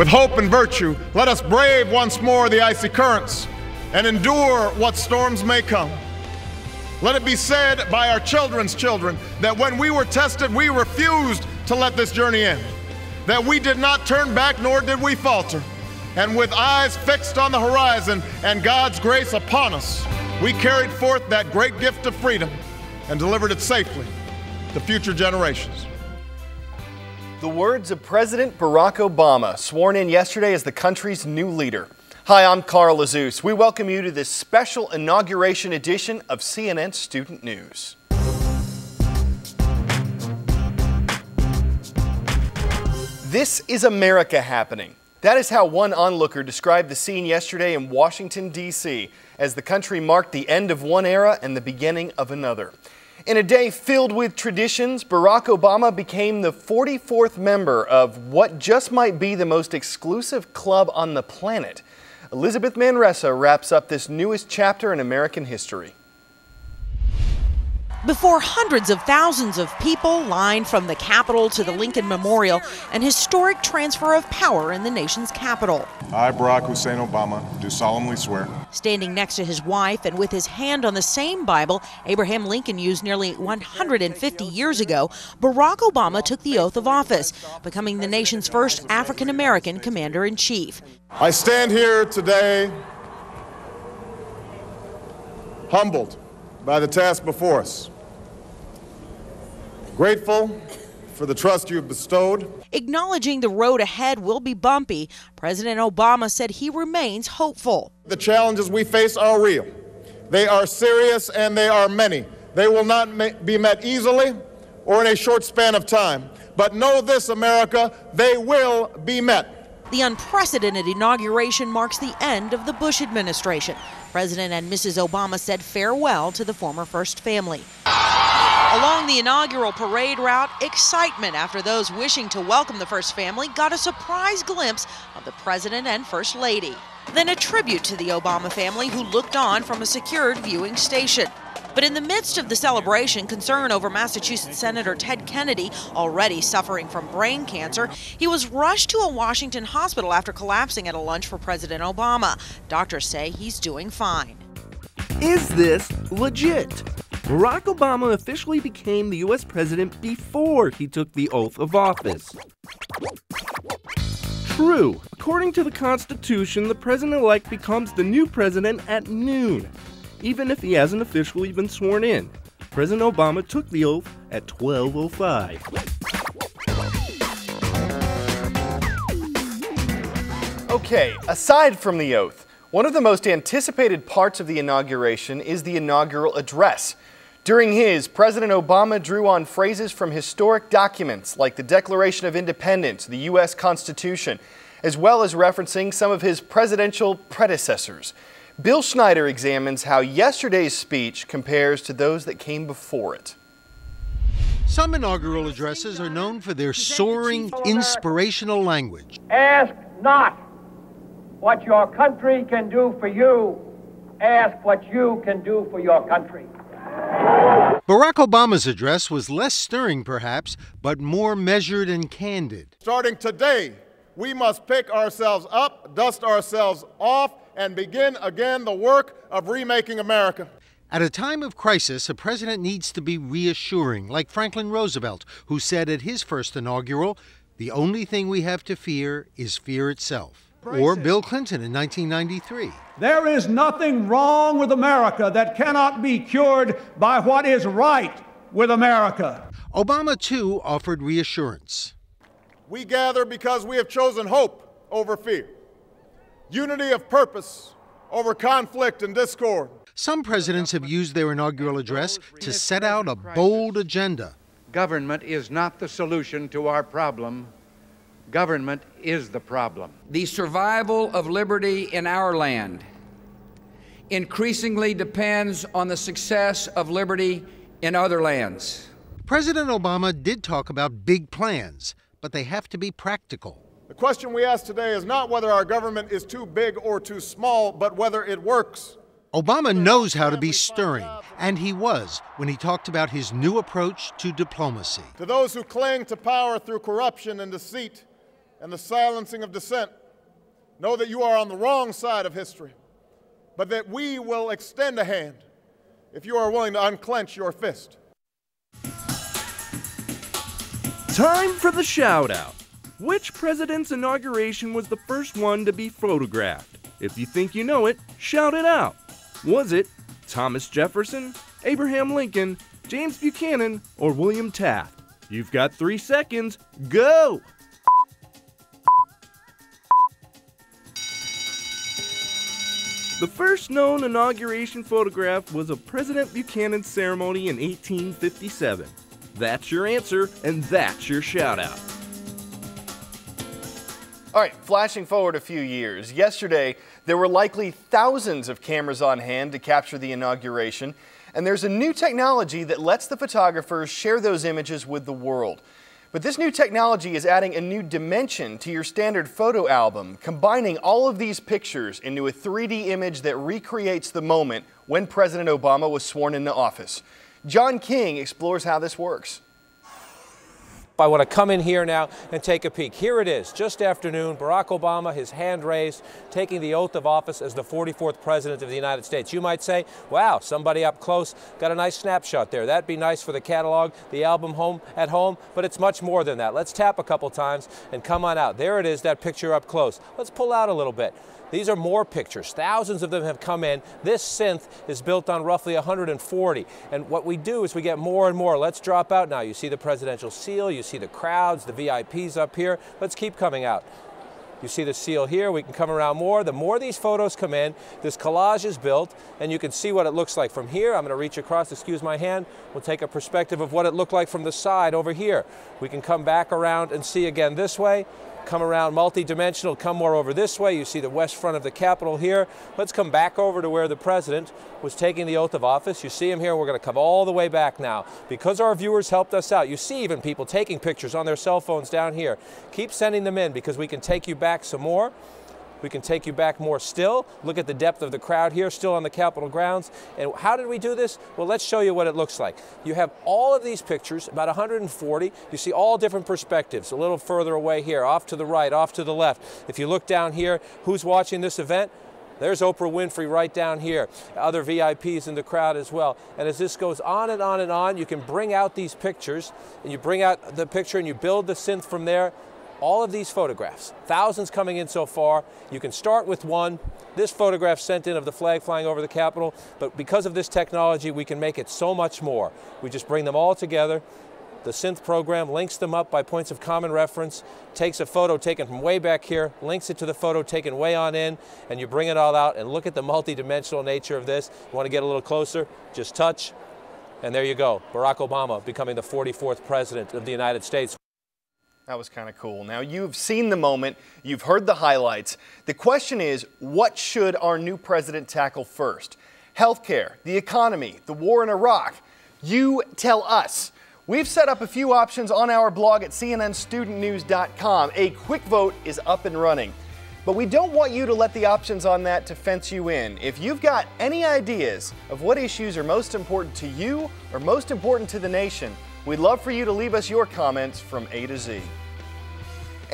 With hope and virtue, let us brave once more the icy currents and endure what storms may come. Let it be said by our children's children that when we were tested, we refused to let this journey end, that we did not turn back nor did we falter. And with eyes fixed on the horizon and God's grace upon us, we carried forth that great gift of freedom and delivered it safely to future generations. The words of President Barack Obama, sworn in yesterday as the country's new leader. Hi, I'm Carl Azus. We welcome you to this special inauguration edition of CNN Student News. This is America happening. That is how one onlooker described the scene yesterday in Washington, D.C., as the country marked the end of one era and the beginning of another. In a day filled with traditions, Barack Obama became the 44th member of what just might be the most exclusive club on the planet. Elizabeth Manresa wraps up this newest chapter in American history. Before hundreds of thousands of people lined from the Capitol to the Lincoln Memorial, an historic transfer of power in the nation's capital. I, Barack Hussein Obama, do solemnly swear. Standing next to his wife and with his hand on the same Bible Abraham Lincoln used nearly 150 years ago, Barack Obama took the oath of office, becoming the nation's first African-American commander-in-chief. I stand here today humbled by the task before us. Grateful for the trust you have bestowed. Acknowledging the road ahead will be bumpy, President Obama said he remains hopeful. The challenges we face are real. They are serious and they are many. They will not be met easily or in a short span of time. But know this, America, they will be met. The unprecedented inauguration marks the end of the Bush administration. President and Mrs. Obama said farewell to the former First Family. Along the inaugural parade route, excitement after those wishing to welcome the First Family got a surprise glimpse of the President and First Lady. Then a tribute to the Obama family who looked on from a secured viewing station. But in the midst of the celebration, concern over Massachusetts Senator Ted Kennedy, already suffering from brain cancer, he was rushed to a Washington hospital after collapsing at a lunch for President Obama. Doctors say he's doing fine. Is this legit? Barack Obama officially became the U.S. president before he took the oath of office. True. According to the Constitution, the president-elect becomes the new president at noon, even if he hasn't officially been sworn in. President Obama took the oath at 12:05. Okay, aside from the oath, one of the most anticipated parts of the inauguration is the inaugural address. During his, President Obama drew on phrases from historic documents like the Declaration of Independence, the U.S. Constitution, as well as referencing some of his presidential predecessors. Bill Schneider examines how yesterday's speech compares to those that came before it. Some inaugural addresses are known for their soaring, inspirational language. Ask not what your country can do for you. Ask what you can do for your country. Barack Obama's address was less stirring, perhaps, but more measured and candid. Starting today, we must pick ourselves up, dust ourselves off, and begin again the work of remaking America. At a time of crisis, a president needs to be reassuring, like Franklin Roosevelt, who said at his first inaugural, "The only thing we have to fear is fear itself." Or Bill Clinton in 1993. There is nothing wrong with America that cannot be cured by what is right with America. Obama, too, offered reassurance. We gather because we have chosen hope over fear, unity of purpose over conflict and discord. Some presidents have used their inaugural address to set out a bold agenda. Government is not the solution to our problem. Government is the problem. The survival of liberty in our land increasingly depends on the success of liberty in other lands. President Obama did talk about big plans, but they have to be practical. The question we ask today is not whether our government is too big or too small, but whether it works. Obama knows how to be stirring, and he was when he talked about his new approach to diplomacy. To those who cling to power through corruption and deceit, and the silencing of dissent, know that you are on the wrong side of history, but that we will extend a hand if you are willing to unclench your fist. Time for the shout-out. Which president's inauguration was the first one to be photographed? If you think you know it, shout it out. Was it Thomas Jefferson, Abraham Lincoln, James Buchanan, or William Taft? You've got 3 seconds. Go! The first known inauguration photograph was of President Buchanan's ceremony in 1857. That's your answer, and that's your shout-out. All right, flashing forward a few years. Yesterday, there were likely thousands of cameras on hand to capture the inauguration, and there's a new technology that lets the photographers share those images with the world. But this new technology is adding a new dimension to your standard photo album, combining all of these pictures into a 3D image that recreates the moment when President Obama was sworn into office. John King explores how this works. I want to come in here now and take a peek. Here it is, just afternoon, Barack Obama, his hand raised, taking the oath of office as the 44th President of the United States. You might say, wow, somebody up close got a nice snapshot there. That'd be nice for the catalog, the album at home, but it's much more than that. Let's tap a couple times and come on out. There it is, that picture up close. Let's pull out a little bit. These are more pictures. Thousands of them have come in. This synth is built on roughly 140. And what we do is we get more and more. Let's drop out now. You see the presidential seal. You see the crowds, the VIPs up here. Let's keep coming out. You see the seal here. We can come around more. The more these photos come in, this collage is built, and you can see what it looks like from here. I'm going to reach across. Excuse my hand. We'll take a perspective of what it looked like from the side over here. We can come back around and see again this way. Come around multi-dimensional, come more over this way. You see the west front of the Capitol here. Let's come back over to where the president was taking the oath of office. You see him here. We're going to come all the way back now. Because our viewers helped us out, you see even people taking pictures on their cell phones down here. Keep sending them in because we can take you back some more. We can take you back more still. Look at the depth of the crowd here, still on the Capitol grounds. And how did we do this? Well, let's show you what it looks like. You have all of these pictures, about 140. You see all different perspectives, a little further away here, off to the right, off to the left. If you look down here, who's watching this event? There's Oprah Winfrey right down here, other VIPs in the crowd as well. And as this goes on and on and on, you can bring out these pictures, and you bring out the picture and you build the synth from there. All of these photographs, thousands coming in so far. You can start with one. This photograph sent in of the flag flying over the Capitol, but because of this technology, we can make it so much more. We just bring them all together. The synth program links them up by points of common reference, takes a photo taken from way back here, links it to the photo taken way on in, and you bring it all out and look at the multi-dimensional nature of this. You want to get a little closer? Just touch, and there you go. Barack Obama becoming the 44th President of the United States. That was kind of cool. Now, you've seen the moment, you've heard the highlights. The question is, what should our new president tackle first? Healthcare, the economy, the war in Iraq? You tell us. We've set up a few options on our blog at cnnstudentnews.com. A quick vote is up and running. But we don't want you to let the options on that to fence you in. If you've got any ideas of what issues are most important to you or most important to the nation, we'd love for you to leave us your comments from A to Z.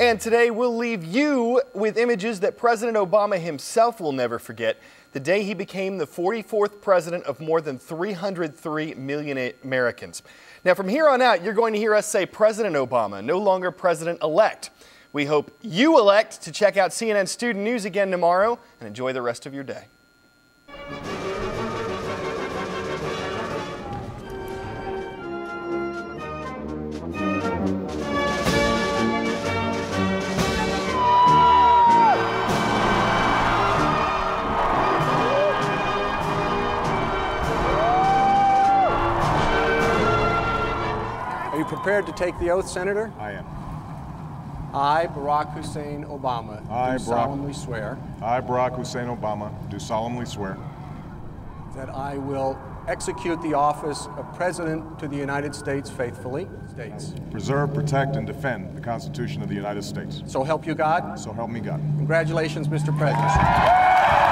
And today we'll leave you with images that President Obama himself will never forget, the day he became the 44th president of more than 303 million Americans. Now from here on out, you're going to hear us say President Obama, no longer President-elect. We hope you elect to check out CNN Student News again tomorrow and enjoy the rest of your day. Are you prepared to take the oath, Senator? I am. I, Barack Hussein Obama, do solemnly swear. I, Barack Hussein Obama, do solemnly swear. That I will execute the office of President to the United States faithfully. Preserve, protect, and defend the Constitution of the United States. So help you God? So help me God. Congratulations, Mr. President.